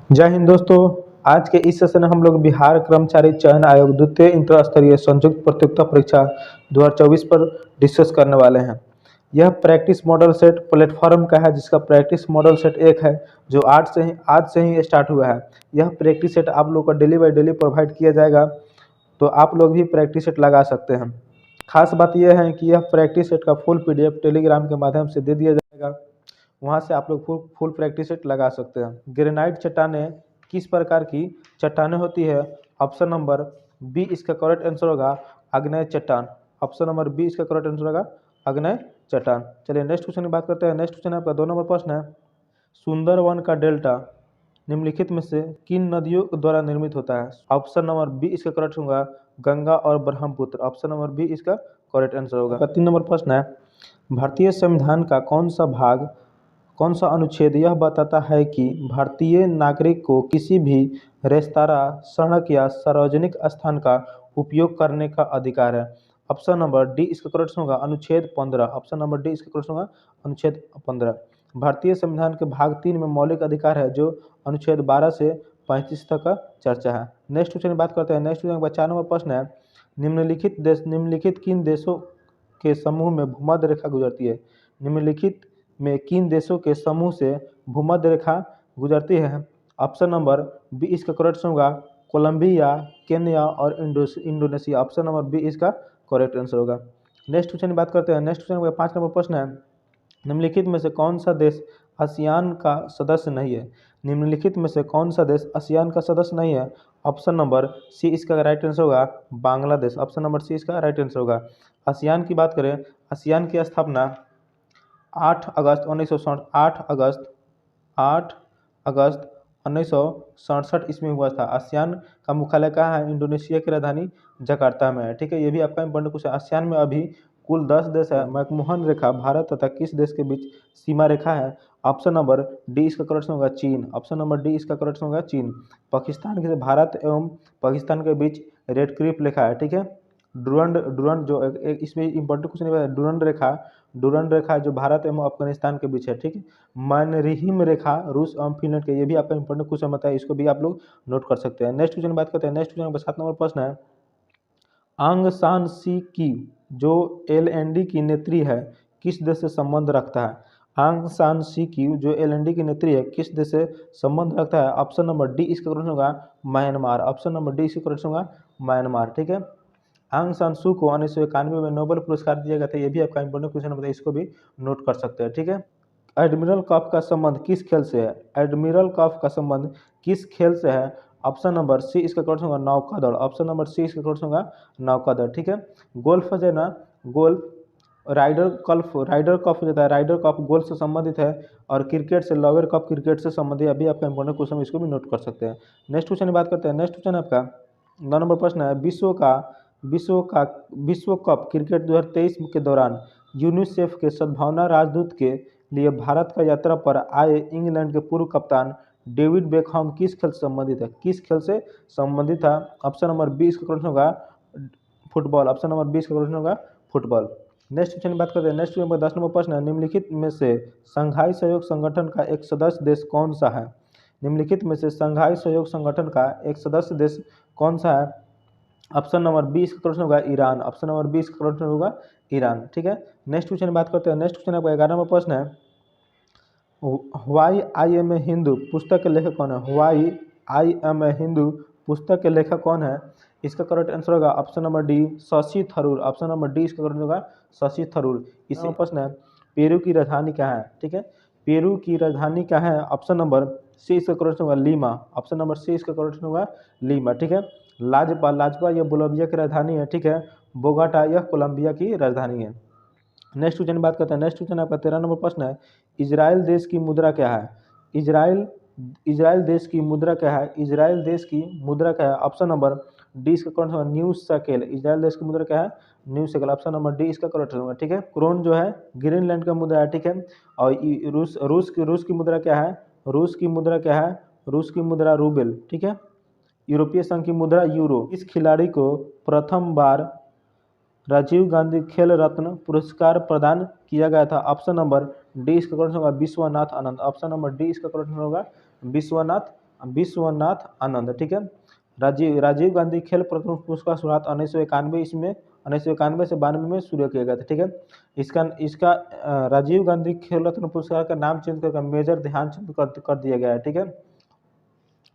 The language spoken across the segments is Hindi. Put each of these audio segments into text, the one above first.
जय हिंद दोस्तों। आज के इस सेशन में हम लोग बिहार कर्मचारी चयन आयोग द्वितीय इंटर स्तरीय संयुक्त प्रतियोगिता परीक्षा 2024 पर डिस्कस करने वाले हैं। यह प्रैक्टिस मॉडल सेट प्लेटफॉर्म का है, जिसका प्रैक्टिस मॉडल सेट एक है जो आज से ही स्टार्ट हुआ है। यह प्रैक्टिस सेट आप लोग को डेली बाई डेली प्रोवाइड किया जाएगा, तो आप लोग भी प्रैक्टिस सेट लगा सकते हैं। खास बात यह है कि यह प्रैक्टिस सेट का फुल पीडीएफ टेलीग्राम के माध्यम से दे दिया जाएगा। वहाँ से आप लोग फुल प्रैक्टिस सेट लगा सकते हैं। ग्रेनाइट चट्टानें किस प्रकार की चट्टानें होती है? ऑप्शन नंबर बी इसका करेक्ट आंसर होगा आग्नेय चट्टान। ऑप्शन नंबर बी इसका करेक्ट आंसर होगा आग्नेय चट्टान। चलिए नेक्स्ट क्वेश्चन की बात करते हैं। नेक्स्ट क्वेश्चन आपका 2 नंबर प्रश्न है, सुंदरवन का डेल्टा निम्नलिखित में से किन नदियों द्वारा निर्मित होता है? ऑप्शन नंबर बी इसका करेक्ट होगा गंगा और ब्रह्मपुत्र। ऑप्शन नंबर बी इसका करेक्ट आंसर होगा। 3 नंबर प्रश्न है, भारतीय संविधान का कौन सा अनुच्छेद यह बताता है कि भारतीय नागरिक को किसी भी रेस्तरां, सड़क या सार्वजनिक स्थान का उपयोग करने का अधिकार है? ऑप्शन नंबर डी इसका करेक्ट होगा अनुच्छेद 15। ऑप्शन नंबर डी इसका करेक्ट होगा अनुच्छेद 15। भारतीय संविधान के भाग 3 में मौलिक अधिकार है, जो अनुच्छेद 12 से 35 तक का चर्चा है। नेक्स्ट क्वेश्चन की बात करते हैं। नेक्स्ट क्वेश्चन का 4 नंबर प्रश्न है, निम्नलिखित किन देशों के समूह में भूमध्य रेखा गुजरती है? निम्नलिखित में किन देशों के समूह से भूमध्य रेखा गुजरती है? ऑप्शन नंबर बी इसका करेक्ट होगा कोलंबिया, केन्या और इंडोनेशिया। ऑप्शन नंबर बी इसका करेक्ट आंसर होगा। नेक्स्ट क्वेश्चन की बात करते हैं। नेक्स्ट क्वेश्चन का 5 नंबर प्रश्न है, निम्नलिखित में से कौन सा देश आसियान का सदस्य नहीं है? निम्नलिखित में से कौन सा देश आसियान का सदस्य नहीं है? ऑप्शन नंबर सी इसका राइट आंसर होगा बांग्लादेश। ऑप्शन नंबर सी इसका राइट आंसर होगा। आसियान की बात करें, आसियान की स्थापना 8 अगस्त 1967 ईस्वी में हुआ था। आसियान का मुख्यालय कहाँ है? इंडोनेशिया की राजधानी जकार्ता में है। ठीक है, ये भी आपका इंपॉर्टेंट क्वेश्चन। आसियान में अभी कुल 10 देश है। मैकमोहन रेखा भारत तथा किस देश के बीच सीमा रेखा है? ऑप्शन नंबर डी इसका करेक्ट होगा चीन। ऑप्शन नंबर डी इसका करेक्ट होगा चीन। पाकिस्तान के भारत एवं पाकिस्तान के बीच रेड क्लिफ रेखा है। ठीक है, डुरंड जो एक इसमें इंपॉर्टेंट क्वेश्चन है, डुरंड रेखा जो भारत एवं अफगानिस्तान के बीच है। ठीक है, मैनरिहिम रेखा रूस एवं फिनलैंड के, ये भी आपका इंपॉर्टेंट क्वेश्चन बताया, इसको भी आप लोग नोट कर सकते हैं। नेक्स्ट क्वेश्चन की बात करते हैं। नेक्स्ट क्वेश्चन का 7 नंबर प्रश्न है, आंग सान सी की जो एलएनडी की नेत्री है किस देश से संबंध रखता है? आंग सान सी की जो एलएनडी की नेत्री है किस देश से संबंध रखता है? ऑप्शन नंबर डी इसका करेक्ट होगा म्यांमार। ऑप्शन नंबर डी इसका करेक्ट होगा म्यांमार। ठीक है, आंग सान सू को 1991 में नोबेल पुरस्कार दिया गया था, ये भी आपका इंपॉर्टेंट क्वेश्चन बताइए, इसको भी नोट कर सकते हैं। ठीक है, एडमिरल कप का संबंध किस खेल से है? एडमिरल कप का संबंध किस खेल से है? ऑप्शन नंबर सी इसका करेक्ट होगा नौकादौड़। ऑप्शन नंबर सी इसका करेक्ट होगा नौकादौड़। ठीक है, गोल्फ जो है ना, गोल्फ राइडर कप जो है, राइडर कप गोल्फ से संबंधित है, और क्रिकेट से लॉवर कप क्रिकेट से संबंधित है। अभी आपका इंपॉर्टेंट क्वेश्चन, इसको भी नोट कर सकते हैं। नेक्स्ट क्वेश्चन की बात करते हैं। नेक्स्ट क्वेश्चन आपका 9 नंबर प्रश्न है, विश्व कप क्रिकेट 2023 के दौरान यूनिसेफ के सद्भावना राजदूत के लिए भारत का यात्रा पर आए इंग्लैंड के पूर्व कप्तान डेविड बेकहम किस खेल से संबंधित है? किस खेल से संबंधित है? ऑप्शन नंबर बी इसका करेक्ट होगा फुटबॉल। ऑप्शन नंबर बी इसका करेक्ट होगा फुटबॉल। नेक्स्ट क्वेश्चन की बात करते हैं। नेक्स्ट क्वेश्चन 10 नंबर प्रश्न है, निम्नलिखित में से संघाई सहयोग संगठन का एक सदस्य देश कौन सा है? निम्नलिखित में से संघाई सहयोग संगठन का एक सदस्य देश कौन सा है? ऑप्शन नंबर बी इसका करेक्ट होगा ईरान। ऑप्शन नंबर बी इसका करेक्ट होगा ईरान। ठीक है, नेक्स्ट क्वेश्चन की बात करते हैं। नेक्स्ट क्वेश्चन आपका 11 नंबर प्रश्न है, why I am a Hindu पुस्तक के लेखक कौन है? Why I am a Hindu पुस्तक के लेखक कौन है? इसका करेक्ट आंसर होगा option number D Shashi Tharoor. Option number D इसका करेक्ट होगा शशि थरूर। इसी प्रश्न है, पेरू की राजधानी क्या है? ठीक है, पेरू की राजधानी क्या है? ऑप्शन नंबर सी इसका करेक्ट होगा लीमा। ऑप्शन नंबर सी इसका करेक्ट होगा लीमा। ठीक है, लाजपा यह बोलोविया की राजधानी है। ठीक है, बोगाटा यह कोलंबिया की राजधानी है। नेक्स्ट क्वेश्चन की बात करते हैं। नेक्स्ट क्वेश्चन आपका 13 नंबर प्रश्न है, इजराइल देश की मुद्रा क्या है? इजराइल देश की मुद्रा क्या है? इजराइल देश की मुद्रा क्या है? ऑप्शन नंबर डी इसका करेक्ट होगा न्यू शेकेल। इजराइल देश की मुद्रा क्या है? New shekel. Option number D इसका करेक्ट होगा। ठीक है, क्रोन जो है ग्रीनलैंड का मुद्रा है। ठीक है, और रूस की मुद्रा क्या है? रूस की मुद्रा क्या है? रूस की मुद्रा रूबेल। ठीक है, यूरोपीय संघ की मुद्रा यूरो। इस खिलाड़ी को प्रथम बार राजीव गांधी खेल रत्न पुरस्कार प्रदान किया गया था। ऑप्शन नंबर डी इसका करेक्ट होगा Vishwanath Anand. Option number D इसका करेक्ट होगा विश्वनाथ विश्वनाथ आनंद, ठीक है। राजीव गांधी खेल रत्न पुरस्कार शुरुआत 1991 इसमें 1991 से 92 में शुरू किया गया था, ठीक है। इसका इसका राजीव गांधी खेल रत्न पुरस्कार का नाम चेंज करके मेजर ध्यानचंद कर दिया गया है, ठीक है।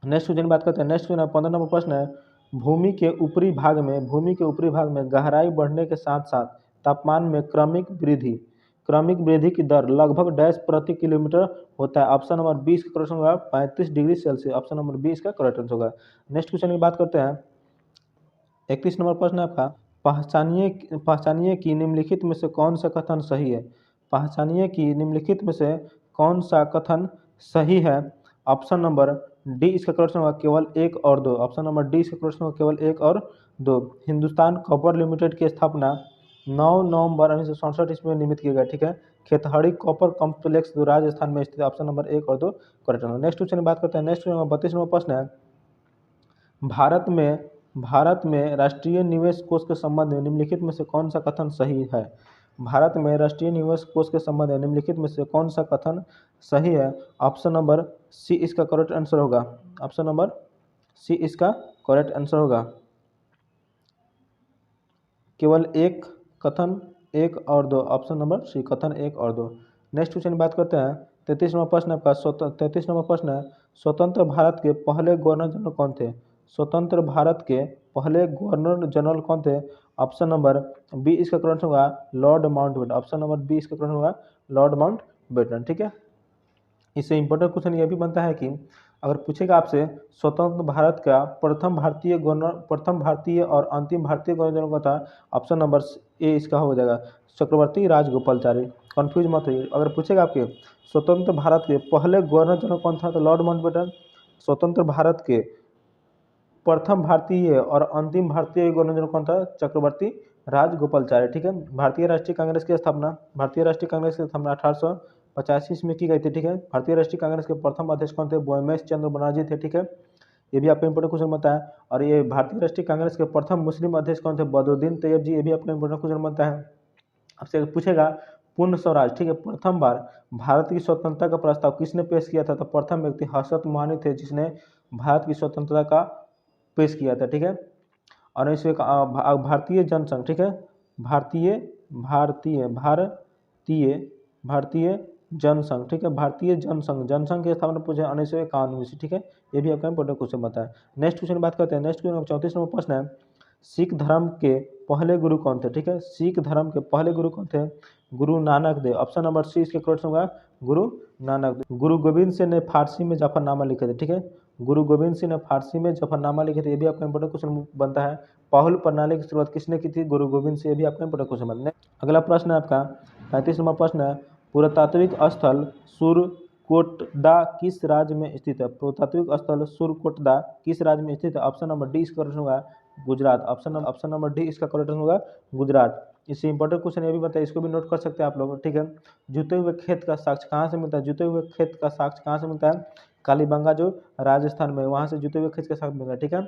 नेक्स्ट क्वेश्चन बात करते हैं। नेक्स्ट क्वेश्चन 15 नंबर प्रश्न है, भूमि के ऊपरी भाग में गहराई बढ़ने के साथ साथ तापमान में क्रमिक वृद्धि की दर लगभग डैश प्रति किलोमीटर होता है। ऑप्शन नंबर 20 का करेक्ट होगा 35 डिग्री सेल्सियस। ऑप्शन नंबर 20 का करेक्ट आंसर होगा। नेक्स्ट क्वेश्चन की बात करते हैं। 31 नंबर प्रश्न है आपका, पहचानिए कि निम्नलिखित में से कौन सा कथन सही है। पहचानिए कि निम्नलिखित में से कौन सा कथन सही है। ऑप्शन नंबर डी इसका करेक्ट होगा केवल 1 और 2। ऑप्शन नंबर डी इसका करेक्ट होगा केवल 1 और 2। हिंदुस्तान कॉपर लिमिटेड की स्थापना 9 नवंबर 1967 ईस्वी में निमित किया गया, ठीक है। खेतहड़ी कॉपर कॉम्प्लेक्स जो राजस्थान में स्थित है। ऑप्शन नंबर 1 और 2 करेक्ट होगा। नेक्स्ट क्वेश्चन की बात करते हैं। नेक्स्ट क्वेश्चन 32 नंबर प्रश्न है, भारत में राष्ट्रीय निवेश कोष के संबंध में निम्नलिखित में से कौन सा कथन सही है। भारत में राष्ट्रीय निवेश कोष के संबंध में निम्नलिखित में से कौन सा कथन सही है। ऑप्शन नंबर सी इसका करेक्ट आंसर होगा। ऑप्शन नंबर सी इसका करेक्ट आंसर होगा। केवल एक कथन 1 और 2। ऑप्शन नंबर सी कथन 1 और 2। नेक्स्ट क्वेश्चन की बात करते हैं। 33 नंबर प्रश्न आपका 33 नंबर प्रश्न है, स्वतंत्र भारत के पहले गवर्नर जनरल कौन थे। स्वतंत्र भारत के पहले गवर्नर जनरल कौन थे। ऑप्शन नंबर बी इसका करेक्ट होगा Lord Mountbatten. Option number B इसका करेक्ट होगा लॉर्ड माउंटबेटन, ठीक है। इससे इंपॉर्टेंट क्वेश्चन ये भी बनता है कि अगर पूछेगा आपसे स्वतंत्र भारत का प्रथम भारतीय और अंतिम भारतीय गवर्नर जनरल कौन था। ऑप्शन नंबर ए इसका हो जाएगा चक्रवर्ती राजगोपालाचारी। कंफ्यूज मत होइए। अगर पूछेगा आपके स्वतंत्र भारत के पहले गवर्नर जनरल कौन था तो लॉर्ड माउंटबेटन। स्वतंत्र भारत के प्रथम भारतीय और अंतिम भारतीय गवर्नर जनरल कौन था चक्रवर्ती राजगोपालाचारी, ठीक है। भारतीय राष्ट्रीय कांग्रेस की स्थापना 1885 में की गई थी, ठीक है। भारतीय राष्ट्रीय कांग्रेस के प्रथम अध्यक्ष कौन थे बोयमेश चंद्र बनर्जी थे, ठीक है। ये भी आपको इंपोर्टेंट क्वेश्चन बनता है। और ये भारतीय राष्ट्रीय कांग्रेस के प्रथम मुस्लिम अध्यक्ष कौन थे बदरुद्दीन तैयब जी। ये भी आपको इंपोर्टेंट क्वेश्चन बनता है। आपसे पूछेगा पूर्ण स्वराज, ठीक है, प्रथम बार भारत की स्वतंत्रता का प्रस्ताव किसने पेश किया था। तो प्रथम व्यक्ति हर्षत मोहानी थे जिसने भारत की स्वतंत्रता का पेश किया था, ठीक है। और इसमें भारतीय जनसंघ, ठीक है, भारतीय जनसंघ, ठीक है, भारतीय जनसंघ की स्थापना पूछे 1951 में, ठीक है। ये भी आपका इंपोर्टेंट क्वेश्चन बताया। नेक्स्ट क्वेश्चन बात करते हैं। नेक्स्ट क्वेश्चन 34 नंबर प्रश्न है, सिख धर्म के पहले गुरु कौन थे, ठीक है। सिख धर्म के पहले गुरु कौन थे गुरु नानक देव। ऑप्शन नंबर सी इसके करेक्ट होगा गुरु नानक देव। गुरु गोविंद सिंह ने फारसी में जफरनामा लिखे थे, ठीक है। गुरु गोविंद सिंह ने फारसी में जफरनामा लिखे थे। ये भी आपका इंपोर्टेंट क्वेश्चन बनता है। पाहुल प्रणाली की शुरुआत किसने की थी गुरु गोविंद सिंह। ये भी आपका इंपोर्टेंट क्वेश्चन बनता है। अगला प्रश्न है आपका 35 नंबर प्रश्न है, पुरातात्विक स्थल सुरकोटडा किस राज्य में स्थित है। पुरातात्विक स्थल सुरकोटडा किस राज्य में स्थित है। ऑप्शन नंबर डी इसका करेक्ट होगा गुजरात। ऑप्शन नंबर डी इसका करेक्ट होगा गुजरात। इससे इंपॉर्टेंट क्वेश्चन ये भी बताया, इसको भी नोट कर सकते हैं आप लोग, ठीक है। जुते हुए खेत का साक्ष्य कहाँ से मिलता है। जुते हुए खेत का साक्ष्य कहाँ से मिलता है कालीबंगा जो राजस्थान में, वहाँ से जुते हुए खेत का साक्ष्य मिलता है, ठीक है।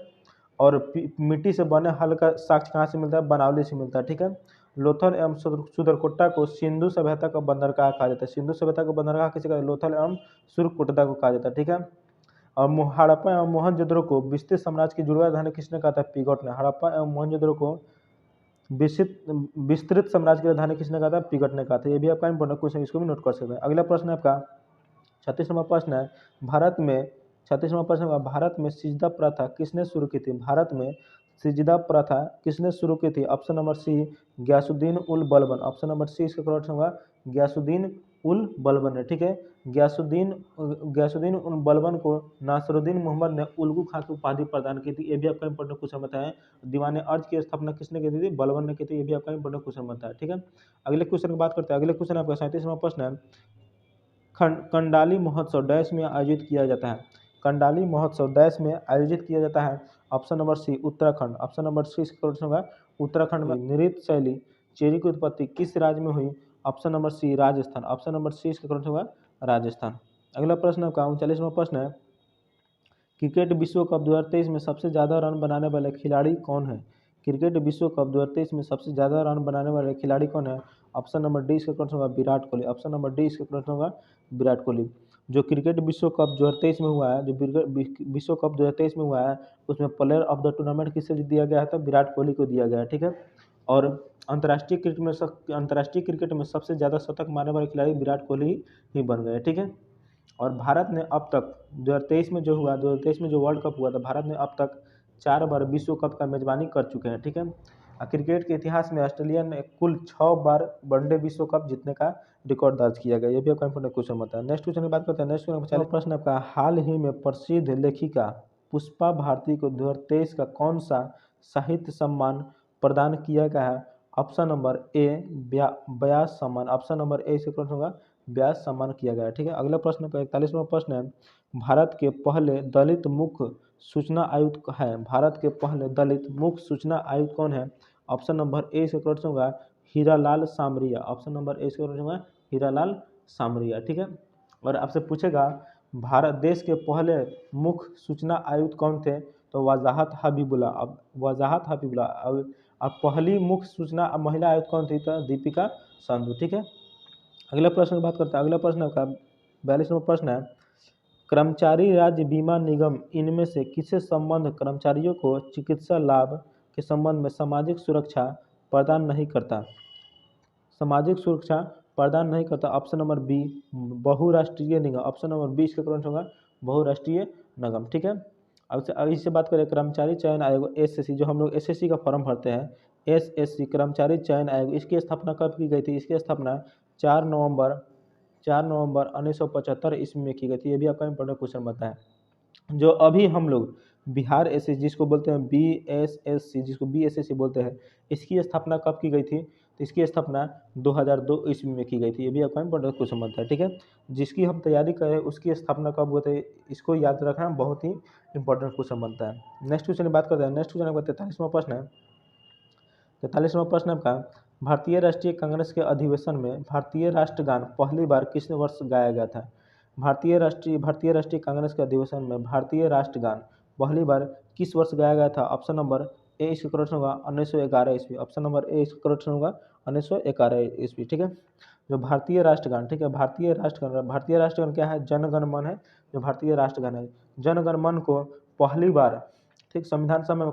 और मिट्टी से बने हल का साक्ष्य कहाँ से मिलता है बनावली से मिलता है, ठीक है। लोथल एवं सुदरकोटा को सिंधु सभ्यता का बंदरगाह कहा जाता है। सिंधु सभ्यता का बंदरगाह किसे कहते हैं लोथल एवं सुरकोटदा को कहा जाता है, ठीक है। और हड़प्पा एवं मोहनजोदड़ो को विस्तृत साम्राज्य की जुड़वा राजधानी किसने कहा था पिगोट ने। हड़प्पा एवं मोहनजोदड़ो को विस्तृत साम्राज्य की राजधानी किसने कहा था पिगोट ने कहा था। ये भी आपका इंपोर्टेंट क्वेश्चन, इसको भी नोट कर सकते हैं। अगला प्रश्न है आपका 36 नंबर प्रश्न है, भारत में सिजदा प्रथा किसने शुरू की थी। भारत में सिजदा प्रथा किसने शुरू की थी। ऑप्शन नंबर सी गयासुद्दीन उल बलबन। ऑप्शन नंबर सी इसका करेक्ट होगा गयासुद्दीन उल बलबन है, ठीक है। गयासुद्दीन उल बलबन को नासरुद्दीन मोहम्मद ने उल्गू खां की उपाधि प्रदान की थी। ये भी आपका इंपोर्टेंट क्वेश्चन बताया। दीवाने अर्ज की स्थापना किसने की थी बलबन ने की थी। ये भी आपका इंपोर्टेंट क्वेश्चन बनता है, ठीक है। अगले क्वेश्चन की बात करते हैं। अगले क्वेश्चन आपका 37 नंबर प्रश्न है, कंडाली महोत्सव डैश में आयोजित किया जाता है। कंडाली महोत्सव डैश में आयोजित किया जाता है। Option number C Uttarakhand. Option number C इसका करेक्ट होगा उत्तराखंड में। नृत्य शैली चेरी की उत्पत्ति किस राज्य में हुई। Option number C Rajasthan. Option number C इसका करेक्ट होगा राजस्थान। अगला प्रश्न आपका 39 नंबर प्रश्न है, क्रिकेट विश्व कप 2023 में सबसे ज़्यादा रन बनाने वाले खिलाड़ी कौन है। क्रिकेट विश्व कप 2023 में सबसे ज़्यादा रन बनाने वाले खिलाड़ी कौन है। ऑप्शन नंबर डी इसका करेक्ट होगा Virat Kohli. Option number D इसका करेक्ट होगा विराट कोहली। जो क्रिकेट विश्व कप 2023 में हुआ है, जो विश्व कप 2023 में हुआ है, उसमें प्लेयर ऑफ द टूर्नामेंट किसे दिया गया है? तो विराट कोहली को दिया गया है, ठीक है। और अंतर्राष्ट्रीय क्रिकेट में सबसे ज़्यादा शतक मारने वाले खिलाड़ी विराट कोहली ही बन गए, ठीक है। और भारत ने अब तक 2023 में जो हुआ, 2023 में जो वर्ल्ड कप हुआ था, भारत ने अब तक 4 बार विश्व कप का मेजबानी कर चुके हैं, ठीक है। क्रिकेट के इतिहास में ऑस्ट्रेलिया ने कुल 6 बार वनडे विश्व कप जीतने का रिकॉर्ड दर्ज किया गया। ये भी आपका इंपॉर्टेंट क्वेश्चन बनता है। नेक्स्ट क्वेश्चन की बात करते हैं। नेक्स्ट क्वेश्चन प्रश्न आपका, हाल ही में प्रसिद्ध लेखिका पुष्पा भारती को 2023 का कौन सा साहित्य सम्मान प्रदान किया गया है? ऑप्शन नंबर ए व्यास सम्मान, ऑप्शन नंबर ए से कौन होगा? व्यास सम्मान किया गया है, ठीक है। अगला प्रश्न का 41वां प्रश्न है, भारत के पहले दलित मुख्य सूचना आयुक्त है, भारत के पहले दलित मुख्य सूचना आयुक्त कौन है? ऑप्शन नंबर ए से कौन होगा? हीरालाल सामरिया, ऑप्शन नंबर ए से कौन होगा? हीरालाल सामरिया, ठीक है। और आपसे पूछेगा भारत देश के पहले मुख्य सूचना आयुक्त कौन थे? तो वजाहत हबीबुल्ला। अब वजाहत हबीबुल्ला। अब पहली मुख्य सूचना महिला आयुक्त कौन थी? तो दीपिका संधू, ठीक है। अगला प्रश्न की बात करते हैं। अगला प्रश्न आपका 42वां प्रश्न है, कर्मचारी राज्य बीमा निगम इनमें से किससे संबंध कर्मचारियों को चिकित्सा लाभ के संबंध में सामाजिक सुरक्षा प्रदान नहीं करता? सामाजिक सुरक्षा प्रदान नहीं करता। ऑप्शन नंबर बी बहुराष्ट्रीय निगम, ऑप्शन नंबर बी इसका कौन होगा? बहुराष्ट्रीय निगम, ठीक है। अब इससे बात करें कर्मचारी चयन आयोग एसएससी, जो हम लोग एसएससी का फॉर्म भरते हैं, एसएससी कर्मचारी चयन आयोग, इसकी स्थापना कब की गई थी? इसकी स्थापना 4 नवंबर 1975 ईस्वी में की गई थी। ये भी आपका इंपॉर्टेंट क्वेश्चन बनता है। जो अभी हम लोग बिहार एसएससी जिसको बोलते हैं बीएसएससी, जिसको बीएसएससी बोलते हैं, इसकी स्थापना कब की गई थी? तो इसकी स्थापना 2002 ईस्वी में की गई थी। ये भी आपका इंपॉर्टेंट क्वेश्चन बनता है, ठीक है। जिसकी हम तैयारी करें उसकी स्थापना कब हुई थी, इसको याद रखना बहुत ही इंपॉर्टेंट क्वेश्चन बनता है। नेक्स्ट क्वेश्चन की बात करते हैं। नेक्स्ट क्वेश्चन आपका 43वां प्रश्न है। 43वां प्रश्न आपका, भारतीय राष्ट्रीय कांग्रेस के अधिवेशन में भारतीय राष्ट्रगान पहली बार किस वर्ष गाया गया था? भारतीय राष्ट्रीय कांग्रेस के अधिवेशन में भारतीय राष्ट्रगान पहली बार किस वर्ष गाया गया था? ऑप्शन नंबर ए इसका करेक्ट होगा 1911 ईस्वी, ऑप्शन नंबर ए इसका करेक्ट होगा 1911 ईस्वी, ठीक है। जो भारतीय राष्ट्रगान, ठीक है, भारतीय राष्ट्रगान क्या है? जनगण मन है, जो भारतीय राष्ट्रगान है। जनगण मन को पहली बार, ठीक, संविधान सभा में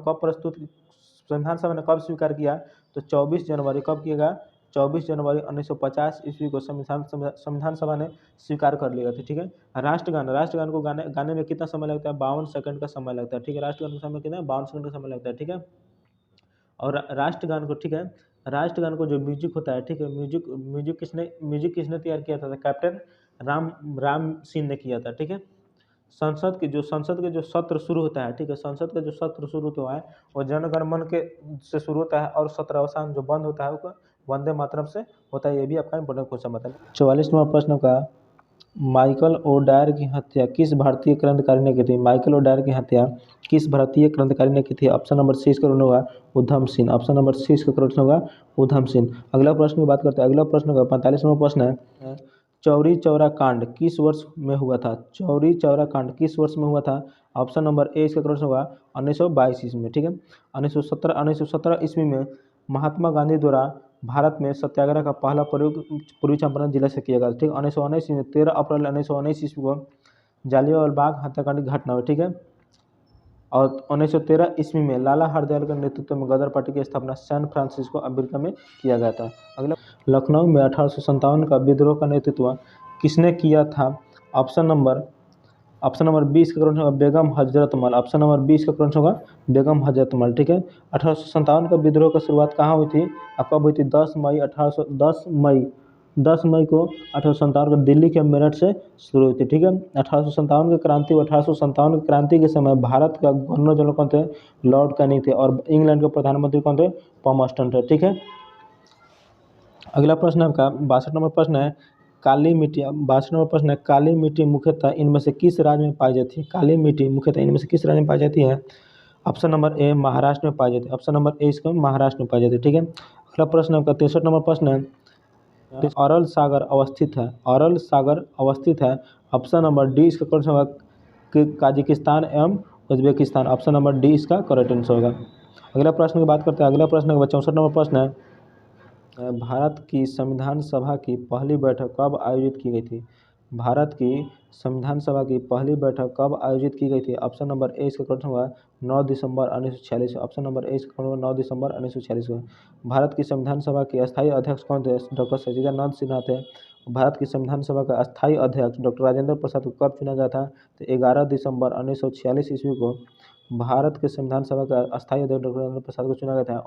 संविधान सभा ने कब स्वीकार किया? तो 24 जनवरी, कब किया गया? 24 जनवरी 1950 ईस्वी को संविधान सभा ने स्वीकार कर लिया था, ठीक है। राष्ट्रगान को गाने में कितना समय लगता है? 52 सेकंड का समय लगता है, ठीक है। राष्ट्रगान का समय कितना है? 52 सेकंड का समय लगता है, ठीक है। और राष्ट्रगान को, ठीक है, राष्ट्रगान को जो म्यूजिक होता है, ठीक है, म्यूजिक किसने तैयार किया था? कैप्टन राम सिंह ने किया था, ठीक है। संसद के जो सत्र शुरू होता है, ठीक है, संसद का जो सत्र शुरू होता है वो जनगण मन के से शुरू होता है, और सत्रावसान जो बंद होता है वो वंदे मातरम से होता है। ये भी आपका इंपॉर्टेंट क्वेश्चन बताया। 44वां प्रश्न का, माइकल ओडायर की हत्या किस भारतीय क्रांतिकारी ने की थी? माइकल ओडायर की हत्या किस भारतीय क्रांतिकारी ने की थी? ऑप्शन नंबर सी इसका होगा Udham Singh, option number C इसका करेक्ट होगा उधम सिंह। अगला प्रश्न की बात करते हैं। अगला प्रश्न का 45वां प्रश्न है, चौरी चौरा कांड किस वर्ष में हुआ था? चौरी चौरा कांड किस वर्ष में हुआ था? ऑप्शन नंबर ए इसका करेक्ट होगा 1922 ईस्वी में, ठीक है। 1917 ईस्वी में महात्मा गांधी द्वारा भारत में सत्याग्रह का पहला प्रयोग पूर्वी चंपारण जिले से किया गया, ठीक है। 1919 में 13 अप्रैल 1919 ईस्वी को जालियांवाला बाग हत्याकांड की घटना हुई, ठीक है। और 1913 ईस्वी में लाला हरदयाल के नेतृत्व में गदर पार्टी की स्थापना सैन फ्रांसिस्को अमेरिका में किया गया था। अगला, लखनऊ में 1857 का विद्रोह का नेतृत्व किसने किया था? ऑप्शन नंबर 20 का करेक्ट होगा बेगम हजरतमल, ऑप्शन नंबर 20 का करेक्ट होगा बेगम हजरतमल, ठीक है। 1857 का विद्रोह की शुरुआत कहाँ हुई थी? कब हुई थी? 10 मई को 1857 को दिल्ली के मेरठ से शुरू हुई थी, ठीक है। 1857 की क्रांति के समय भारत का गवर्नर जनरल कौन थे? लॉर्ड कैनिंग थे, और इंग्लैंड के प्रधानमंत्री कौन थे? पॉमस्टन थे, ठीक है। अगला प्रश्न आपका 62 नंबर प्रश्न है, काली मिट्टी। 62 नंबर प्रश्न है, काली मिट्टी मुख्यतः इनमें से किस राज्य में पाई जाती है? काली मिट्टी मुख्यतः इनमें से किस राज्य में पाई जाती है? ऑप्शन नंबर ए महाराष्ट्र में पाई जाती है, ऑप्शन नंबर ए इसका महाराष्ट्र में पाई जाती है, ठीक है। अगला प्रश्न आपका 63 नंबर प्रश्न है, अरल सागर अवस्थित है, ऑप्शन नंबर डी इसका करेक्ट होगा काजाकिस्तान एवं उज्बेकिस्तान, ऑप्शन नंबर डी इसका करेक्ट आंसर होगा। अगला प्रश्न की बात करते हैं। अगला प्रश्न 64 नंबर प्रश्न है, भारत की संविधान सभा की पहली बैठक कब आयोजित की गई थी? भारत की संविधान सभा की पहली बैठक कब आयोजित की गई थी? ऑप्शन नंबर ए इसका करेक्ट होगा 9 दिसंबर 1946। ऑप्शन नंबर ए इसका करेक्ट होगा 9 दिसंबर 1946 को। भारत की संविधान सभा के अस्थायी अध्यक्ष कौन थे? डॉक्टर सच्चिदानंद सिन्हा थे। भारत की संविधान सभा का अस्थायी अध्यक्ष डॉक्टर राजेंद्र प्रसाद को कब चुना गया था? तो 11 दिसंबर 1946 ईस्वी को भारत के संविधान सभा का अस्थायी अध्यक्ष डॉक्टर राजेंद्र प्रसाद को चुना गया था।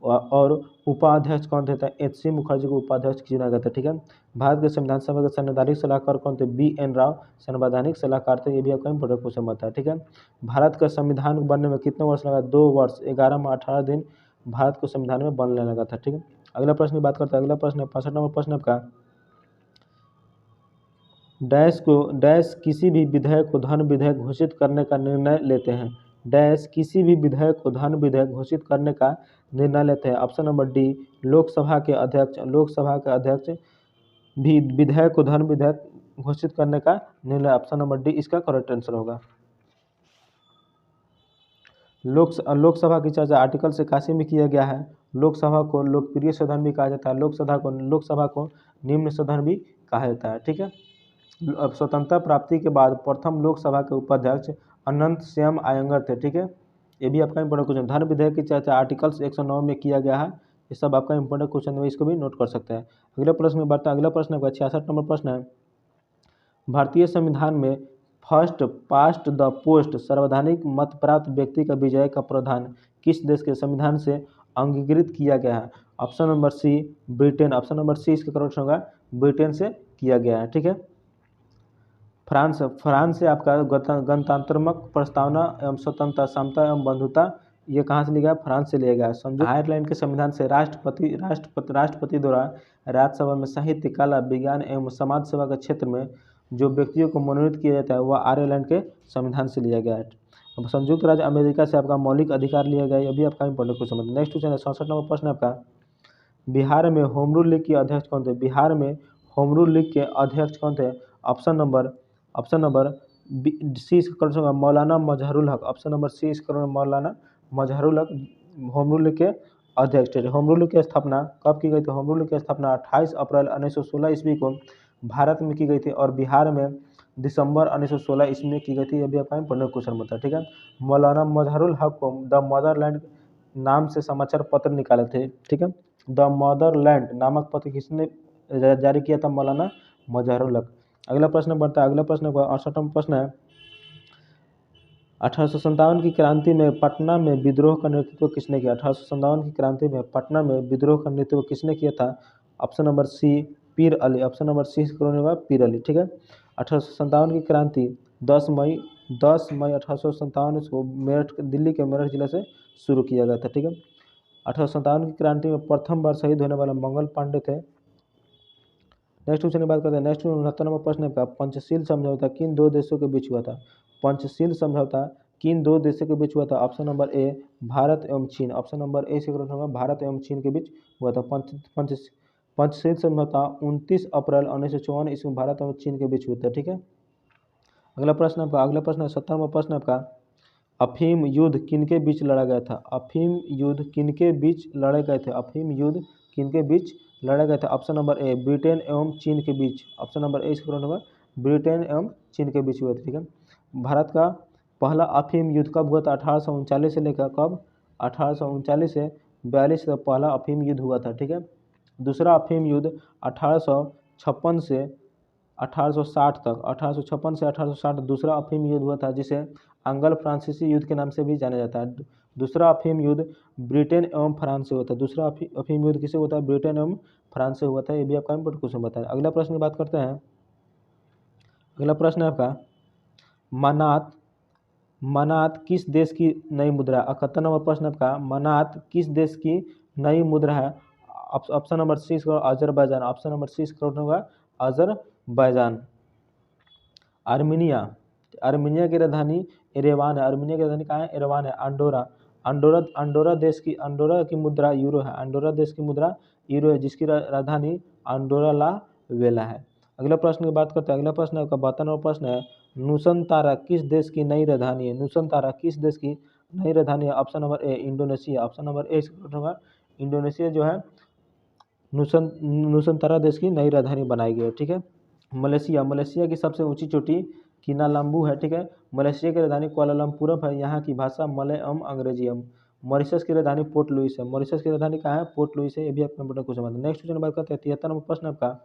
और उपाध्यक्ष कौन थे? एच सी मुखर्जी को उपाध्यक्ष चुना गया था। ठीक है। भारत के संविधान सभा के संवैधानिक सलाहकार कौन थे? बी.एन. राव संवैधानिक सलाहकार थे। ये भी आपका इंपोर्टेंट क्वेश्चन बनता है। ठीक है। भारत का संविधान बनने में कितने वर्ष लगा? 2 वर्ष 11 माह 18 दिन भारत को संविधान में बनने लगा था। ठीक है। अगला प्रश्न की बात करते हैं। अगला प्रश्न है 65 नंबर प्रश्न आपका, डैश किसी भी विधेयक को धन विधेयक घोषित करने का निर्णय लेते हैं। डैश किसी भी विधेयक को धन विधेयक घोषित करने का निर्णय लेते हैं। ऑप्शन नंबर डी लोकसभा के अध्यक्ष भी विधेयक को धन विधेयक घोषित करने का निर्णय। ऑप्शन नंबर डी इसका करेक्ट आंसर होगा। लोकसभा की चर्चा आर्टिकल 81 में किया गया है। लोकसभा को लोकप्रिय सदन भी कहा जाता है। लोकसभा को निम्न सदन भी कहा जाता है। ठीक है। अब स्वतंत्रता प्राप्ति के बाद प्रथम लोकसभा के उपाध्यक्ष अनंत श्याम अयंगर थे। ठीक है। ये भी आपका इंपोर्टेंट क्वेश्चन। धन विधेयक की चर्चा आर्टिकल्स 109 में किया गया है। ये सब आपका इंपोर्टेंट क्वेश्चन है, इसको भी नोट कर सकते हैं। अगले प्रश्न में बढ़ते हैं। अगला प्रश्न आपका 66 नंबर प्रश्न है, भारतीय संविधान में फर्स्ट पास्ट द पोस्ट सर्वधानिक मत प्राप्त व्यक्ति का विजय का प्रावधान किस देश के संविधान से अंगीकृत किया गया है? Option number C Britain. Option number C इसका करेक्ट होगा ब्रिटेन से किया गया है। ठीक है। फ्रांस से आपका गणतंत्रात्मक प्रस्तावना एवं स्वतंत्रता समता एवं बंधुता ये कहाँ से लिया गया? फ्रांस से लिया गया है। संयुक्त आयरलैंड के संविधान से राष्ट्रपति द्वारा राज्यसभा में साहित्य कला विज्ञान एवं समाज सेवा के क्षेत्र में जो व्यक्तियों को मनोनीत किया जाता है वह आयरलैंड के संविधान से लिया गया है। अब संयुक्त राज्य अमेरिका से आपका मौलिक अधिकार लिया गया है। यह भी आपका इंपॉर्टेंट क्वेश्चन है। नेक्स्ट क्वेश्चन है 67 नंबर प्रश्न आपका, बिहार में होम रूल लीग के अध्यक्ष कौन थे? बिहार में होम रूल लीग के अध्यक्ष कौन थे? ऑप्शन नंबर सी इसका करेक्ट होगा मौलाना मजहरुल हक। ऑप्शन नंबर सी इसका करेक्ट मौलाना मजहरुल हक होम रूल लीग के अध्यक्ष थे। होम रूल लीग की स्थापना कब की गई थी? होम रूल लीग की स्थापना 28 अप्रैल 1916 ईस्वी को भारत में की गई थी और बिहार में दिसंबर 1916 ईस्वी में की गई थी। यह भी आपका इंपोर्टेंट क्वेश्चन बनता है। ठीक है। मौलाना मजहरुल हक को द मदरलैंड नाम से समाचार पत्र निकाले थे। ठीक है। द मदरलैंड नामक पत्र किसने जारी किया था? मौलाना मजहरुल हक। अगला प्रश्न बढ़ता है। अगला प्रश्न 68वां प्रश्न है, 1857 की क्रांति में पटना में विद्रोह का नेतृत्व किसने किया? 1857 की क्रांति में पटना में विद्रोह का नेतृत्व किसने किया था? ऑप्शन नंबर सी पीर अली। ऑप्शन नंबर सी कौन होगा? पीर अली। ठीक है। 1857 की क्रांति 10 मई 1857 को दिल्ली के मेरठ जिले से शुरू किया गया था। ठीक है। 1857 की क्रांति में प्रथम बार शहीद होने वाले मंगल पांडे थे। नेक्स्ट क्वेश्चन की बात करते हैं। नेक्स्ट 69 नंबर प्रश्न है, पंचशील समझौता किन दो देशों के बीच हुआ था? पंचशील समझौता किन दो देशों के बीच हुआ था? ऑप्शन नंबर ए भारत एवं चीन। ऑप्शन नंबर ए से करेक्ट होगा भारत एवं चीन के बीच हुआ था। पंचशील समझौता 29 अप्रैल 1954 ईस्वी में भारत एवं चीन के बीच हुआ था। ठीक है। अगला प्रश्न है 70वां प्रश्न आपका, अफीम युद्ध किनके बीच लड़ा गया था? अफीम युद्ध किनके बीच लड़े गए थे? अफीम युद्ध किनके बीच लड़ा गया था? ऑप्शन नंबर ए ब्रिटेन एवं चीन के बीच। ऑप्शन नंबर ए इसका करेक्ट होगा ब्रिटेन एवं चीन के बीच हुआ था। ठीक है। भारत का पहला अफीम युद्ध कब हुआ था? 1839 से लेकर कब? 1839 से 42 तक पहला अफीम युद्ध हुआ था। ठीक है। दूसरा अफीम युद्ध 1856 से 1860 तक 1856 से 1860 दूसरा अफीम युद्ध हुआ था, जिसे एंग्लो फ्रांसीसी युद्ध के नाम से भी जाना जाता है। दूसरा अफीम युद्ध ब्रिटेन एवं फ्रांस से होता है। दूसरा अफीम युद्ध किसे होता है? ब्रिटेन एवं फ्रांस से हुआ था। ये भी आपका इंपोर्टेंट क्वेश्चन बताया। अगला प्रश्न की बात करते हैं। अगला प्रश्न है आपका, मनात किस देश की नई मुद्रा? 71 नंबर प्रश्न आपका, मनात किस देश की नई मुद्रा है? Option number C Azerbaijan. Option number C correct होगा अजरबैजान। आर्मीनिया की राजधानी एरेवान है। आर्मीनिया की राजधानी कहाँ है? एरेवान है। अंडोरा की मुद्रा यूरो है। अंडोरा देश की मुद्रा यूरो है, जिसकी राजधानी अंडोरा ला वेला है। अगला प्रश्न की बात करते हैं। अगला प्रश्न आपका 72 नंबर प्रश्न है, नुसंतारा किस देश की नई राजधानी है? नुसंतारा किस देश की नई राजधानी है? ऑप्शन नंबर ए इंडोनेशिया। ऑप्शन नंबर ए होगा इंडोनेशिया जो है नुसंतारा देश की नई राजधानी बनाई गई है। ठीक है। मलेशिया, मलेशिया की सबसे ऊंची चोटी किनालम्बू है, ठीक है। मलेशिया की राजधानी कुआलालंपुर है, यहाँ की भाषा मलय अंग्रेजी है। मॉरिशस की राजधानी पोर्ट लुइस है, मॉरिशस की राजधानी कहाँ है, पोर्ट लुइस है। ये भी आपका इंपोर्टेंट क्वेश्चन है। नेक्स्ट क्वेश्चन बात करते हैं 73 नंबर प्रश्न आपका,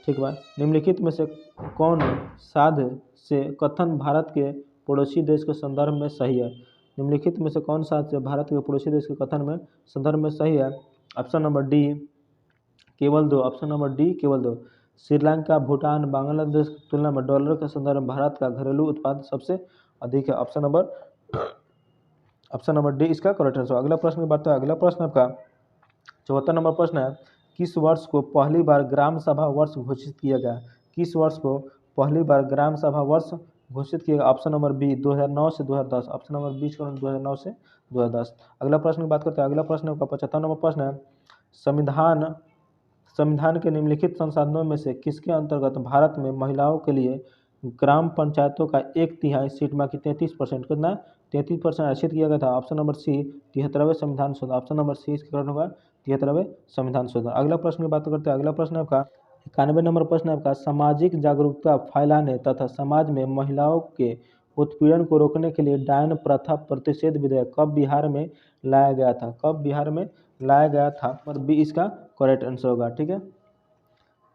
ठीक है। निम्नलिखित में से कौन साध से कथन भारत के पड़ोसी देश के संदर्भ में सही है। निम्नलिखित में से कौन साध से भारत के पड़ोसी देश के कथन में संदर्भ में सही है। ऑप्शन नंबर डी केवल दो, ऑप्शन नंबर डी केवल दो। श्रीलंका, भूटान, बांग्लादेश की तुलना में डॉलर के संदर्भ में भारत का घरेलू उत्पाद सबसे अधिक है। ऑप्शन नंबर डी इसका करेक्ट आंसर। अगला प्रश्न की बात है, अगला प्रश्न आपका 74 नंबर प्रश्न है, किस वर्ष को पहली बार ग्राम सभा वर्ष घोषित किया गया। किस वर्ष को पहली बार ग्राम सभा वर्ष घोषित किया गया। ऑप्शन नंबर बी 2009 से 2010, ऑप्शन नंबर बी 2009 से 2010। अगला प्रश्न की बात करते हैं, अगला प्रश्न आपका 75 नंबर प्रश्न है, संविधान के निम्नलिखित संसाधनों में से किसके अंतर्गत भारत में महिलाओं के लिए ग्राम पंचायतों का 1/3 सीट में की 33% कितना 33% आरक्षित किया गया था। ऑप्शन नंबर सी 73वें संविधान शोधन, ऑप्शन नंबर सी इसका करेक्ट होगा 73वें संविधान शोधन। अगला प्रश्न की बात करते हैं, अगला प्रश्न आपका 91 नंबर प्रश्न आपका, सामाजिक जागरूकता फैलाने तथा समाज में महिलाओं के उत्पीड़न को रोकने के लिए डायन प्रथा प्रतिषेध विधेयक कब बिहार में लाया गया था। कब बिहार में लाया गया था, पर बी इसका करेक्ट आंसर होगा, ठीक है।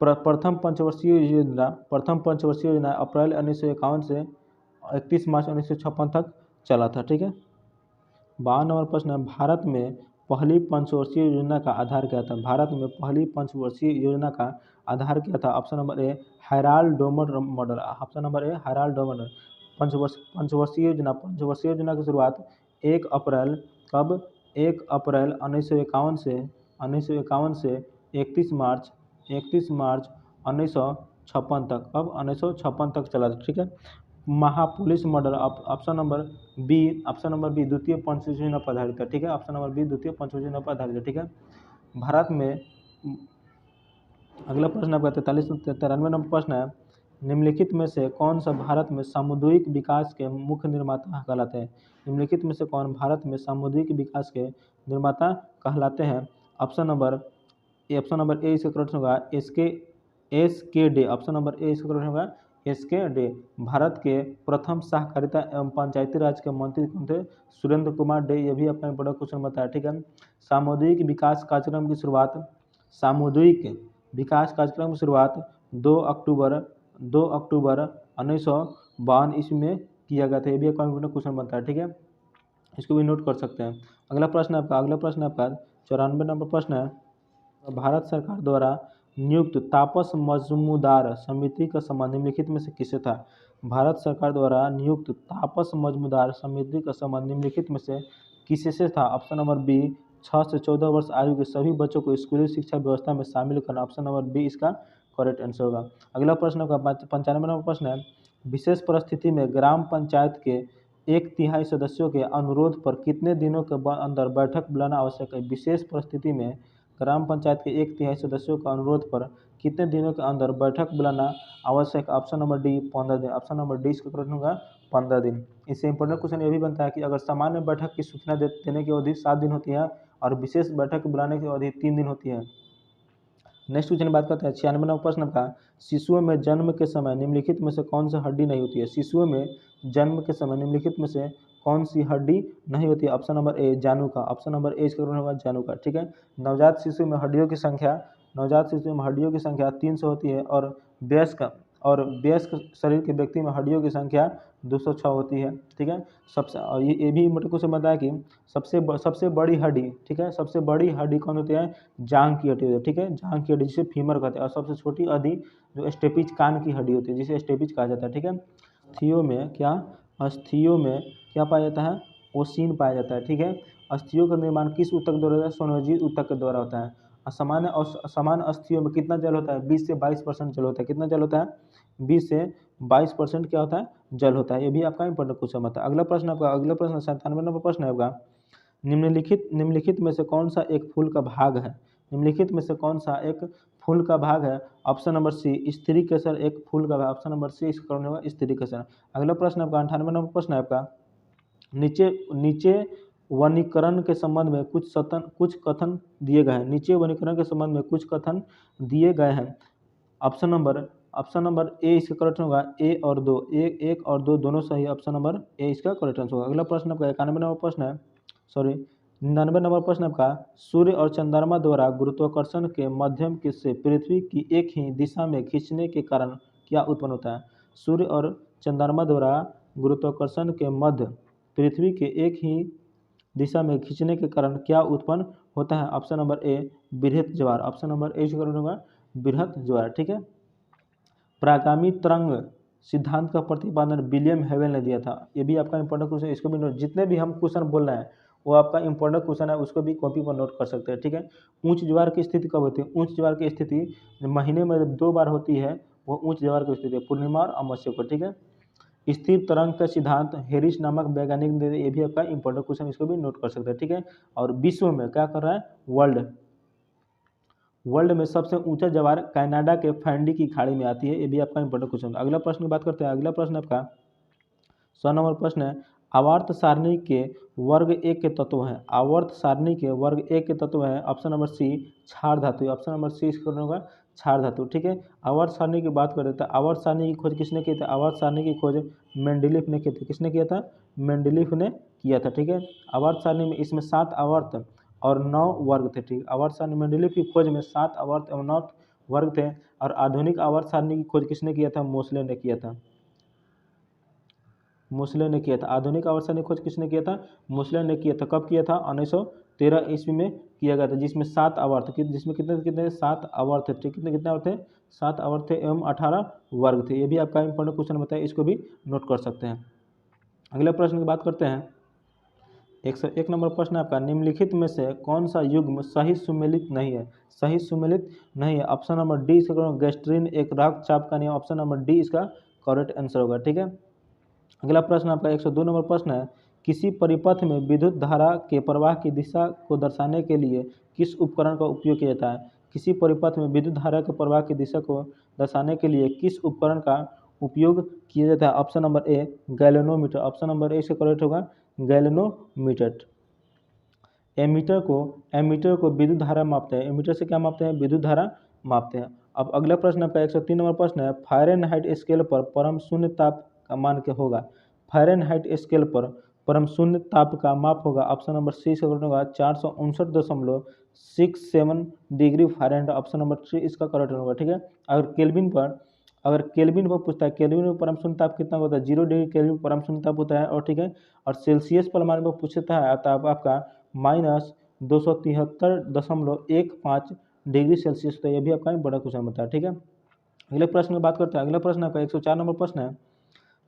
प्रथम पंचवर्षीय योजना अप्रैल 1951 से 31 मार्च 1956 तक चला था, ठीक है। 52 नंबर प्रश्न है, भारत में पहली पंचवर्षीय योजना का आधार क्या था। भारत में पहली पंचवर्षीय योजना का आधार क्या था। ऑप्शन नंबर ए Herald Domar model, option number ए हैराल्ड डोमर। पंचवर्षीय योजना की शुरुआत 1 अप्रैल कब 1 अप्रैल 1951 से 31 मार्च 1956 तक, अब 1956 तक चला था, ठीक है। महापुलिस मॉडल, ऑप्शन नंबर बी द्वितीय पंचवर्षीय योजना पर आधारित है, ठीक है। ऑप्शन नंबर बी द्वितीय पंचवर्षीय योजना पर आधारित है, ठीक है। भारत में अगला प्रश्न आपका 93 नंबर प्रश्न है, निम्नलिखित में से कौन सा भारत में सामुदायिक विकास के मुख्य निर्माता कहलाते हैं। निम्नलिखित में से कौन भारत में सामुदायिक विकास के निर्माता कहलाते हैं। ऑप्शन नंबर ए इसका करेक्ट होगा SK day, option number A इसका करेक्ट होगा SK डे। भारत के प्रथम सहकारिता एवं पंचायती राज के मंत्री कौन थे, सुरेंद्र कुमार डे। ये भी अपना इंपोर्टेंट क्वेश्चन बताया, ठीक है। सामुदायिक विकास कार्यक्रम की शुरुआत 2 अक्टूबर 1952 ईस्वी में किया गया था। ये भी एक इंपोर्टेंट क्वेश्चन बनता है, ठीक है। इसको भी नोट कर सकते हैं। अगला प्रश्न आपका 94 नंबर प्रश्न है, भारत सरकार द्वारा नियुक्त तापस मजमूदार समिति का संबंध निम्नलिखित में से किससे था। भारत सरकार द्वारा नियुक्त तापस मजमूदार समिति का संबंध निम्नलिखित में से किससे था। ऑप्शन नंबर बी 6 से 14 वर्ष आयु के सभी बच्चों को स्कूली शिक्षा व्यवस्था में शामिल करना, ऑप्शन नंबर बी इसका करेक्ट आंसर होगा। अगला प्रश्न का 95 नंबर प्रश्न है, विशेष परिस्थिति में ग्राम पंचायत के 1/3 सदस्यों के अनुरोध पर कितने दिनों के अंदर बैठक बुलाना आवश्यक है। विशेष परिस्थिति में ग्राम पंचायत के 1/3 सदस्यों का अनुरोध पर कितने दिनों के अंदर बैठक बुलाना आवश्यक। ऑप्शन नंबर डी 15 दिन, ऑप्शन नंबर डी इसका करेक्ट होगा 15 दिन। इससे इंपॉर्टेंट क्वेश्चन ये भी बनता है कि अगर सामान्य बैठक की सूचना देने की अवधि 7 दिन होती है और विशेष बैठक बुलाने की अवधि 3 दिन होती है। नेक्स्ट क्वेश्चन बात करते हैं 96 नंबर प्रश्न का, शिशुओं में जन्म के समय निम्नलिखित में से कौन सी हड्डी नहीं होती है। शिशुओं में जन्म के समय निम्नलिखित में से कौन सी हड्डी नहीं होती है। ऑप्शन नंबर ए जानु का, ऑप्शन नंबर ए इसका होगा जानु का, ठीक है। नवजात शिशु में हड्डियों की संख्या 300 होती है और वयस्क शरीर के व्यक्ति में हड्डियों की संख्या 206 होती है, ठीक है। सबसे और ये भी मेरे को से बताया कि सबसे बड़ी हड्डी, ठीक है, सबसे बड़ी हड्डी कौन होती है, जांघ की हड्डी होती है, ठीक है, जांघ की हड्डी जिसे फीमर कहते हैं। और सबसे छोटी हड्डी जो स्टेपिज कान की हड्डी होती है जिसे स्टेपिज कहा जाता है, ठीक है। अस्थियों में क्या पाया जाता है, ओसिन पाया जाता है, ठीक है। अस्थियों का निर्माण किस ऊतक द्वारा होता है, सोनोजीव ऊतक के द्वारा होता है। सामान्य अस्थियों में कितना जल होता है, 20 से 22% जल होता है। कितना जल होता है, 20 से 22% क्या होता है, जल होता है। ये भी आपका इंपॉर्टेंट क्वेश्चन होता है। अगला प्रश्न 97 नंबर प्रश्न है आपका, निम्नलिखित में से कौन सा एक फूल का भाग है। निम्नलिखित में से कौन सा एक फूल का भाग है। ऑप्शन नंबर सी स्त्री केसर एक फूल का भाग, ऑप्शन नंबर सी इसका कौन होगा, स्त्री केसर। अगला प्रश्न आपका 98 नंबर प्रश्न है आपका, नीचे वनीकरण के संबंध में कुछ कथन दिए गए हैं। नीचे वनीकरण के संबंध में कुछ कथन दिए गए हैं। ऑप्शन नंबर ए इसका करेक्ट होगा। ए और दो, एक और दो दोनों सही, ऑप्शन नंबर ए इसका करेक्ट आंसर होगा। अगला प्रश्न आपका 91 नंबर प्रश्न है, सॉरी 99 नंबर प्रश्न आपका, सूर्य और चंद्रमा द्वारा गुरुत्वाकर्षण के माध्यम से पृथ्वी की एक ही दिशा में खींचने के कारण क्या उत्पन्न होता है? सूर्य और चंद्रमा द्वारा गुरुत्वाकर्षण के मध्य पृथ्वी के एक ही दिशा में खींचने के कारण क्या उत्पन्न होता है? ऑप्शन नंबर ए बृहत ज्वार, ऑप्शन नंबर ए इसका करेक्ट होगा बृहत ज्वार। ठीक है। प्रागामी तरंग सिद्धांत का प्रतिपादन विलियम हेवल ने दिया था। ये भी आपका इंपॉर्टेंट क्वेश्चन है, इसको भी नोट, जितने भी हम क्वेश्चन बोल रहे हैं वो आपका इंपॉर्टेंट क्वेश्चन है, उसको भी कॉपी पर नोट कर सकते हैं। ठीक है। ऊंच ज्वार की स्थिति कब होती है? ऊंच ज्वार की स्थिति महीने में जब 2 बार होती है वो ऊंच ज्वार की स्थिति है, पूर्णिमा और अमावस्या को। ठीक है। स्थिर तरंग का सिद्धांत हेरिस नामक वैज्ञानिक ने, ये भी आपका इंपॉर्टेंट क्वेश्चन, इसको भी नोट कर सकते हैं। ठीक है। और विश्व में क्या कर रहा है? वर्ल्ड में सबसे ऊंचा ज्वार कनाडा के फैंडी की खाड़ी में आती है। ये भी आपका इंपॉर्टेंट क्वेश्चन। अगला प्रश्न की बात करते हैं। अगला प्रश्न आपका 100 नंबर प्रश्न है, आवर्त सारणी के वर्ग एक के तत्व हैं। आवर्त सारणी के वर्ग एक के तत्व हैं। ऑप्शन नंबर सी क्षार धातु, ऑप्शन नंबर सी इसका होगा क्षार धातु। ठीक है। आवर्त सारणी की बात करें तो आवर्त सारणी की खोज किसने की थी? आवर्त सारणी की खोज मेंडेलीफ ने की थी। किसने किया था? मेंडेलीफ ने किया था। ठीक है। आवर्त सारणी में इसमें 7 आवर्त और 9 वर्ग थे। ठीक, आवर्त सारणी मेंडेलीफ की खोज में 7 आवर्त एवं 9 वर्ग थे। और आधुनिक आवर्त सारणी की खोज किसने किया था? मोसले ने किया था। मोसले ने किया था। आधुनिक आवर्त सारणी खोज किसने किया था? मोसले ने किया था। कब किया था? 1913 ईस्वी में किया गया था, जिसमें 7 आवर्त, जिसमें कितने कितने 7 आवर्त थे। कितने कितने आवर्त थे? 7 आवर्त थे एवं 18 वर्ग थे। ये भी आपका इंपॉर्टेंट क्वेश्चन बताया, इसको भी नोट कर सकते हैं। अगले प्रश्न की बात करते हैं। 101 नंबर प्रश्न है आपका, निम्नलिखित में से कौन सा युग्म सही सुमेलित नहीं है? सही सुमेलित नहीं है। ऑप्शन नंबर डी इसका गैस्ट्रीन एक रक्तचाप का नियम, ऑप्शन नंबर डी इसका करेक्ट आंसर होगा। ठीक है। अगला प्रश्न आपका 102 नंबर प्रश्न है, किसी परिपथ में विद्युत धारा के प्रवाह की दिशा को दर्शाने के लिए किस उपकरण का उपयोग किया जाता है? किसी परिपथ में विद्युत धारा के प्रवाह की दिशा को दर्शाने के लिए किस उपकरण का उपयोग किया जाता है? Option number A galvanometer, option number A इसका करेक्ट होगा गैल्वेनोमीटर। एमीटर को विद्युत धारा मापते हैं। एमीटर से क्या मापते हैं? विद्युत धारा मापते हैं। अब अगला प्रश्न आपका 103 नंबर प्रश्न है, फारेनहाइट स्केल पर परम शून्य ताप का मान क्या होगा? फारेनहाइट स्केल पर परम शून्य ताप का माप होगा। ऑप्शन नंबर सी इसका करेक्ट होगा 459.67 degree Fahrenheit, option number C इसका करेक्ट होगा। ठीक है। अगर केल्विन पर पूछता है, केल्विन में परम शून्य ताप कितना होता है? 0 डिग्री केल्विन परम शून्य ताप होता है। और ठीक है। और सेल्सियस परमाणु पर पूछता है तो आपका -273.15 डिग्री सेल्सियस होता है। यह भी आपका बड़ा क्वेश्चन होता है। ठीक है। अगले प्रश्न की बात करते हैं। अगला प्रश्न आपका 104 नंबर प्रश्न है,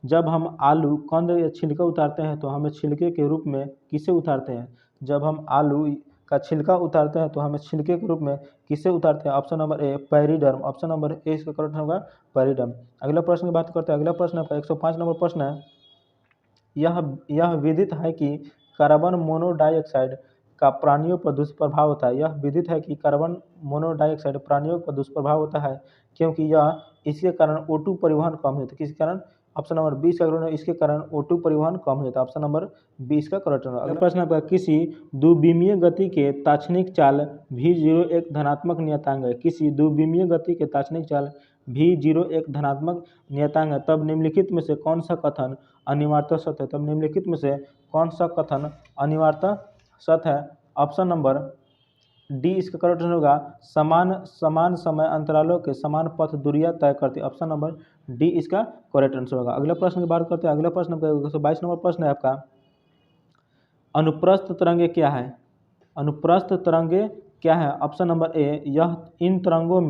जब हम आलू कंद या छिलका उतारते हैं तो हमें छिलके के रूप में किसे उतारते हैं? जब हम आलू का छिलका उतारते हैं तो हमें छिलके के रूप में किसे उतारते हैं? Option number A periderm, option number A इसका करेक्ट होगा पैरीडर्म। अगला प्रश्न की बात करते हैं। अगला प्रश्न आपका 105 नंबर प्रश्न है, यह विदित है कि कार्बन मोनोडाइऑक्साइड का प्राणियों पर दुष्प्रभाव होता है। यह विदित है कि कार्बन मोनोडाइऑक्साइड प्राणियों पर दुष्प्रभाव होता है क्योंकि यह इसके कारण O2 परिवहन कम होता है। किसके कारण? ऑप्शन नंबर बी इसका करेक्ट है, इसके कारण O2 परिवहन कम होता है। ऑप्शन नंबर बी इसका करेक्ट होगा। अगला प्रश्न आपका, किसी द्विविमीय गति के ताक्षणिक चाल v0 एक धनात्मक नियतांक है। किसी द्विविमीय गति के ताक्षणिक चाल v0 एक धनात्मक नियतांक है, तब निम्नलिखित में से कौन सा कथन अनिवार्यता सत्य है? तब निम्नलिखित में से कौन सा कथन अनिवार्यता सत्य है? ऑप्शन नंबर डी इसका करेक्ट होगा समान समय अंतरालों के समान पथ दूरियां तय करती है। ऑप्शन नंबर डी इसका करेक्ट आंसर होगा। अगला प्रश्न की बात करते हैं। अगला प्रश्न 122 नंबर प्रश्न है आपका, अनुप्रस्थ तरंगे क्या है? अनुप्रस्थ तरंगे क्या है? ऑप्शन नंबर ए यह इन तरंगों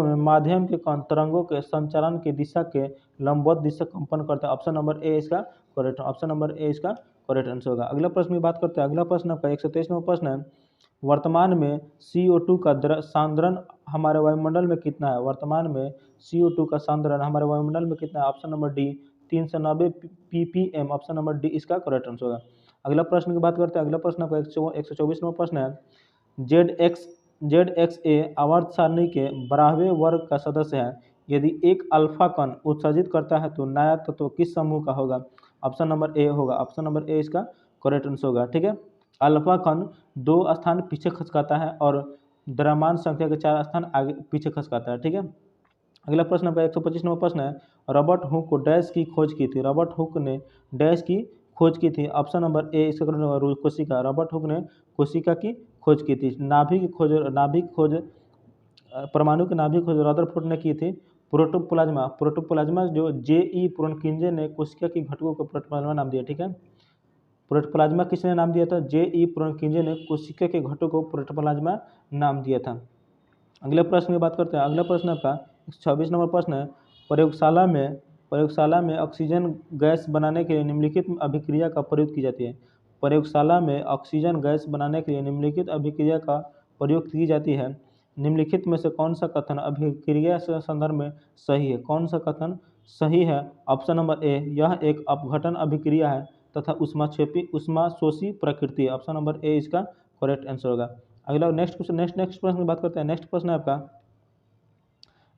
में माध्यम के कण तरंगों के संचालन की दिशा के लंबवत दिशा कंपन करता है। ऑप्शन नंबर ए इसका करेक्ट, ऑप्शन नंबर ए इसका करेक्ट आंसर होगा। अगला प्रश्न की बात करते हैं। अगला प्रश्न आपका 123 नंबर प्रश्न है, वर्तमान में CO2 का सांद्रण हमारे वायुमंडल में कितना है? वर्तमान में CO2 का सांद्रण हमारे वायुमंडल में कितना है? Option number D 390 ppm, option number D इसका करेक्ट आंसर होगा। अगला प्रश्न की बात करते हैं। अगला प्रश्न आपका 124 नंबर प्रश्न है, ZXA आवर्त सारणी के 12वें वर्ग का सदस्य है। यदि एक अल्फा कण उत्सर्जित करता है तो नया तत्व किस समूह का होगा? ऑप्शन नंबर ए होगा, ऑप्शन नंबर ए इसका करेक्ट आंसर होगा। ठीक है। अल्फा कण 2 स्थान पीछे खसकाता है और द्रव्यमान संख्या के 4 स्थान आगे पीछे खसकाता है। ठीक है, अगला प्रश्न आपका 125 नंबर प्रश्न है, रॉबर्ट हुक को डैश की खोज की थी। रॉबर्ट हुक ने डैश की खोज की थी। ऑप्शन नंबर ए इसका करेक्ट होगा कोशिका। रॉबर्ट हुक ने कोशिका की खोज की थी। नाभिक खोज परमाणु की नाभिक खोज रदरफोर्ड ने की थी। प्रोटोप्लाज्मा जो जे.ई. पुरनकिंजे ने कोशिका की घटकों को प्रोटोप्लाज्मा नाम दिया। ठीक है, प्रोटोप्लाज्मा किसने नाम दिया था? जे.ई. पुरनकिंजे ने कोशिका के घटकों को प्रोटोप्लाज्मा नाम दिया था। अगले प्रश्न की बात करते हैं। अगला प्रश्न आपका 26 नंबर प्रश्न है, प्रयोगशाला में ऑक्सीजन गैस बनाने के लिए निम्नलिखित अभिक्रिया का प्रयोग की जाती है। प्रयोगशाला में ऑक्सीजन गैस बनाने के लिए निम्नलिखित अभिक्रिया का प्रयोग की जाती है। निम्नलिखित में से कौन सा कथन अभिक्रिया के संदर्भ में सही है? कौन सा कथन सही है? ऑप्शन नंबर ए, यह एक अपघटन अभिक्रिया है तथा उष्माशोषी प्रकृति है। ऑप्शन नंबर ए इसका करेक्ट आंसर होगा। अगला नेक्स्ट प्रश्न की बात करते हैं। नेक्स्ट प्रश्न है आपका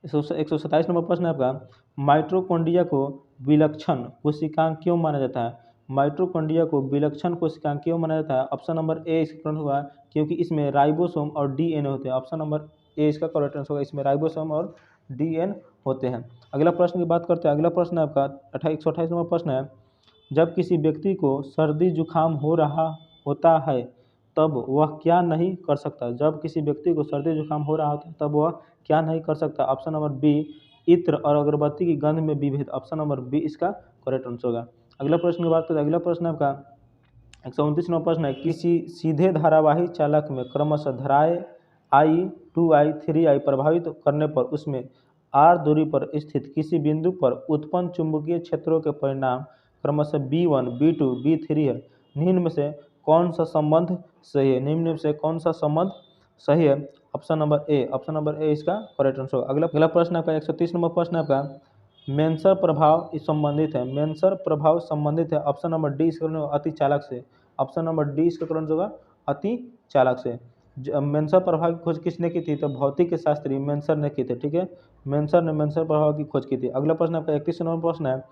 127 नंबर प्रश्न है आपका, माइटोकॉन्ड्रिया को विलक्षण कोशिकांग क्यों माना जाता है? माइटोकॉन्ड्रिया को विलक्षण कोशिकांग क्यों माना जाता है? ऑप्शन नंबर ए इसका करेक्ट होगा, क्योंकि इसमें राइबोसोम और डीएनए होते हैं। ऑप्शन नंबर ए इसका करेक्ट आंसर होगा, इसमें राइबोसोम और डीएनए होते हैं। अगला प्रश्न की बात करते हैं। अगला प्रश्न है आपका 128 नंबर प्रश्न है, जब किसी व्यक्ति को सर्दी जुकाम हो रहा होता है तब वह क्या नहीं कर सकता? जब किसी व्यक्ति को सर्दी जुकाम हो रहा होता है तब वह क्या नहीं कर सकता? ऑप्शन नंबर बी, इत्र और अगरबत्ती की गंध में विभेद। ऑप्शन नंबर बी इसका करेक्ट आंसर होगा। अगला प्रश्न की बात करते हैं। अगला प्रश्न आपका 129 नंबर प्रश्न है, किसी सीधे धारावाही चालक में क्रमशः धाराएं I, 2I, 3I प्रभावित करने पर उसमें r दूरी पर स्थित किसी बिंदु पर उत्पन्न चुंबकीय क्षेत्रों के परिणाम क्रमशः B1, B2, B3 है। निम्न में से कौन सा संबंध सही है? निम्न में से कौन सा संबंध सही है? ऑप्शन नंबर ए इसका करेक्ट आंसर होगा। अगला प्रश्न आपका 130 नंबर प्रश्न आपका, मेंसर प्रभाव संबंधित है। मेंसर प्रभाव संबंधित है। ऑप्शन नंबर डी इसका अति चालक से। ऑप्शन नंबर डी इसका करेक्ट होगा अति चालक से। मेंसर प्रभाव की खोज किसने की थी? तो भौतिक शास्त्री मेंसर ने की थी। ठीक है, मेंसर ने मेंसर प्रभाव की खोज की थी। अगला प्रश्न आपका 31 नंबर प्रश्न है,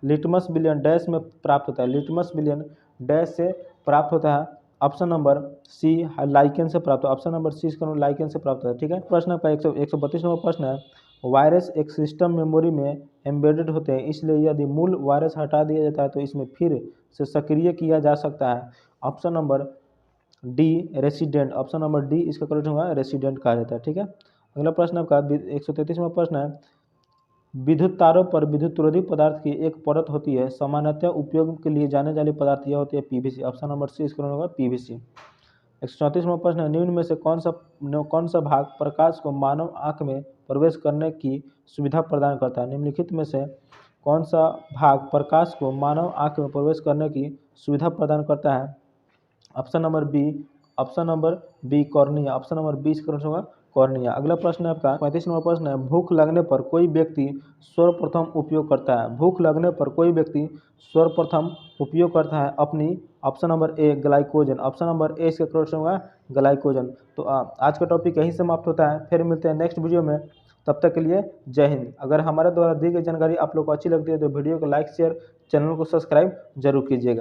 लिटमस विलियन डैश में प्राप्त होता है। लिटमस विलियन डैश से प्राप्त होता है। ऑप्शन नंबर सी लाइकेन से प्राप्त है। ऑप्शन नंबर सी इसका लाइकेन से प्राप्त होता है। ठीक है, प्रश्न आपका 132 नंबर प्रश्न है, वायरस एक सिस्टम मेमोरी में एम्बेडेड होते हैं, इसलिए यदि मूल वायरस हटा दिया जाता है तो इसमें फिर से सक्रिय किया जा सकता है। Option number D resident. Option number D इसका करेक्ट होगा रेसिडेंट कहा जाता है। ठीक है, अगला प्रश्न आपका 133 नंबर प्रश्न है, विद्युत तारों पर विद्युतरोधी पदार्थ की एक परत होती है, सामान्यतः उपयोग के लिए जाने वाली पदार्थ यह होती है पीवीसी। ऑप्शन नंबर सी इसका होगा पीवीसी। 134 नंबर प्रश्न है, निम्न में से कौन सा भाग प्रकाश को मानव आंख में प्रवेश करने की सुविधा प्रदान करता है? निम्नलिखित में से कौन सा भाग प्रकाश को मानव आंख में प्रवेश करने की सुविधा प्रदान करता है? Option number B cornea. Option number B इसका होगा कॉर्निया। अगला प्रश्न है आपका 35 नंबर प्रश्न है, भूख लगने पर कोई व्यक्ति सर्वप्रथम उपयोग करता है। भूख लगने पर कोई व्यक्ति सर्वप्रथम उपयोग करता है अपनी। Option number A glycogen. Option number A इसका करेक्ट होगा ग्लाइकोजन। तो आज का टॉपिक यहीं समाप्त होता है, फिर मिलते हैं नेक्स्ट वीडियो में। तब तक के लिए जय हिंद। अगर हमारे द्वारा दी गई जानकारी आप लोग को अच्छी लगती है तो वीडियो को लाइक शेयर, चैनल को सब्सक्राइब जरूर कीजिएगा।